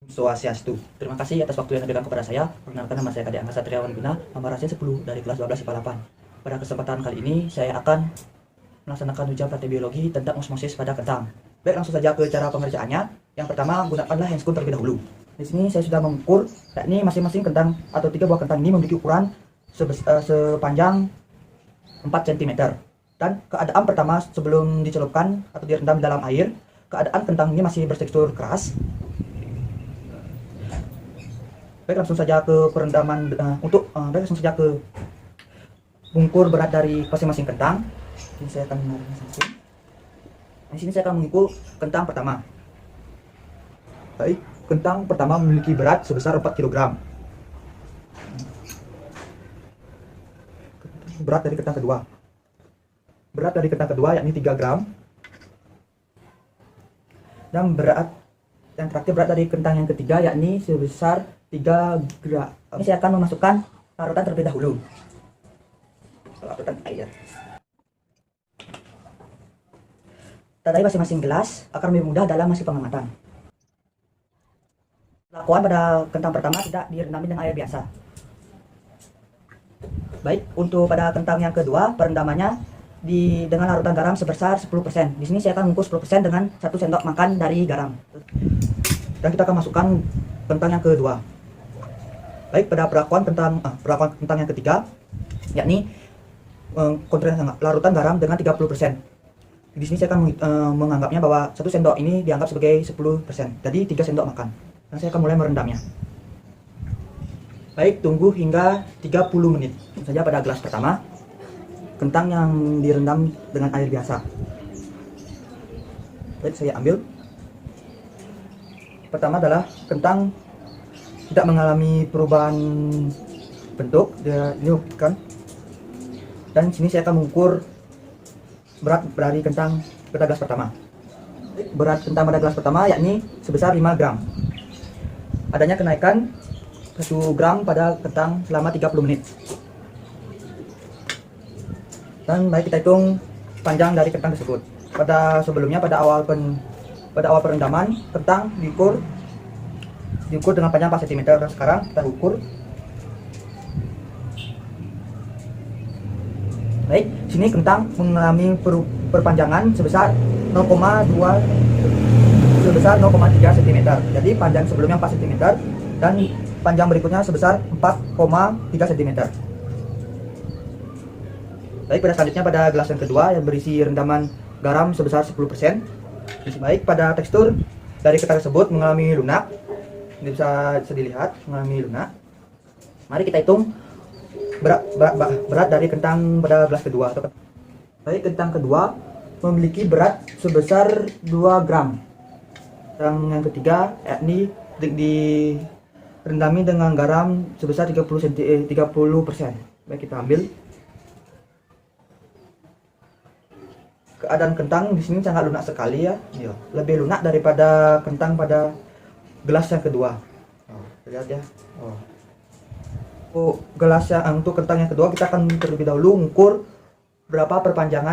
Swastiastu. Terima kasih atas waktu yang diberikan kepada saya. Perkenalkan, nama saya Kadek Angga Satriawan Bina, nomor rahasia 10 dari kelas 12 IPA 8. Pada kesempatan kali ini saya akan melaksanakan ujian praktek biologi tentang osmosis pada kentang. Baik, langsung saja ke cara pengerjaannya. Yang pertama, gunakanlah handscoon terlebih dahulu. Di sini saya sudah mengukur, yakni masing-masing kentang atau 3 buah kentang ini memiliki ukuran sepanjang 4 cm. Dan keadaan pertama sebelum dicelupkan atau direndam dalam air, keadaan kentang ini masih bertekstur keras. Baik, langsung saja ke perendaman langsung saja ke mengukur berat dari masing-masing kentang. Ini saya akan menariknya langsung. Di sini saya akan mengukur kentang pertama. Baik, kentang pertama memiliki berat sebesar 4 kg. Berat dari kentang kedua. Berat dari kentang kedua yakni 3 gram. Dan berat yang terakhir berat dari kentang yang ketiga yakni sebesar 3 gram. Ini saya akan memasukkan larutan terlebih dahulu. Larutan air. Tandai masing-masing gelas akan lebih mudah dalam hasil pengamatan. Lakukan pada kentang pertama tidak direndami dengan air biasa. Baik, untuk pada kentang yang kedua perendamannya dengan larutan garam sebesar 10%. Di sini saya akan mengukur 10% dengan 1 sendok makan dari garam. Dan kita akan masukkan kentang yang kedua. Baik, pada perlakuan kentang yang ketiga, yakni larutan garam dengan 30%. Di sini saya akan menganggapnya bahwa 1 sendok ini dianggap sebagai 10%. Jadi 3 sendok makan. Dan saya akan mulai merendamnya. Baik, tunggu hingga 30 menit. Saja pada gelas pertama, kentang yang direndam dengan air biasa. Baik, saya ambil. Pertama adalah kentang tidak mengalami perubahan bentuk, dia kan. Dan sini saya akan mengukur berat dari kentang pada gelas pertama. Berat kentang pada gelas pertama yakni sebesar 5 gram. Adanya kenaikan 1 gram pada kentang selama 30 menit. Dan baik, kita hitung panjang dari kentang tersebut. Pada sebelumnya pada awal perendaman kentang diukur dengan panjang 4 cm. Dan sekarang kita ukur. Baik, sini kentang mengalami perpanjangan sebesar 0,3 cm. Jadi panjang sebelumnya 4 cm dan panjang berikutnya sebesar 4,3 cm. Baik, pada selanjutnya pada gelas yang kedua yang berisi rendaman garam sebesar 10%. Baik, pada tekstur dari kentang tersebut mengalami lunak. Ini bisa dilihat mengalami lunak. Mari kita hitung berat dari kentang pada gelas kedua. Baik, kentang kedua memiliki berat sebesar 2 gram. Dan yang ketiga yakni direndami dengan garam sebesar 30%. Baik, kita ambil. Keadaan kentang di sini sangat lunak sekali ya. Lebih lunak daripada kentang pada gelas yang kedua. Lihat ya. Untuk kentang yang kedua kita akan terlebih dahulu mengukur berapa panjang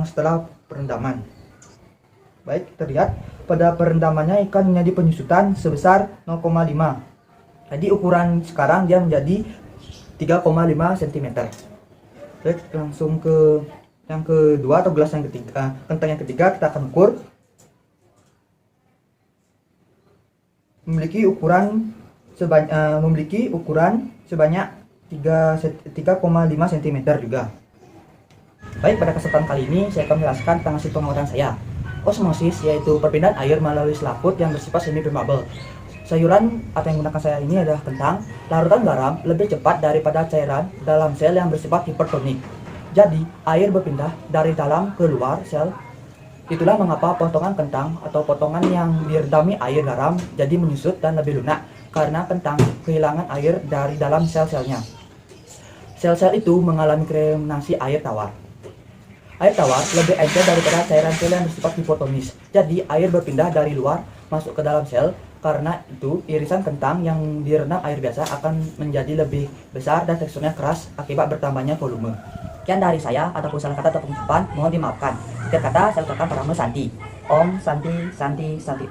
setelah perendaman. Baik, terlihat pada perendamannya akan menjadi penyusutan sebesar 0,5. Jadi ukuran sekarang dia menjadi 3,5 cm. Baik, langsung ke yang kedua atau gelas yang ketiga, kentang yang ketiga kita akan ukur. Memiliki ukuran sebanyak 3,5 cm juga. Baik, pada kesempatan kali ini saya akan menjelaskan tentang hasil pengamatan saya. Osmosis yaitu perpindahan air melalui selaput yang bersifat semi permeable. Sayuran atau yang menggunakan saya ini adalah kentang. Larutan garam lebih cepat daripada cairan dalam sel yang bersifat hipertonik. Jadi air berpindah dari dalam ke luar sel. Itulah mengapa potongan kentang atau potongan yang direndami air garam jadi menyusut dan lebih lunak, karena kentang kehilangan air dari dalam sel-selnya. Sel-sel itu mengalami kriminasi air tawar. Air tawar lebih encer daripada cairan sel yang bersifat hipotonis. Jadi air berpindah dari luar masuk ke dalam sel. Karena itu irisan kentang yang direndam air biasa akan menjadi lebih besar dan teksturnya keras akibat bertambahnya volume. Sekian dari saya, ataupun salah kata atau pengucapan mohon dimaafkan. Akhir kata saya ucapkan padamu Santi. Om Santi Santi Santi.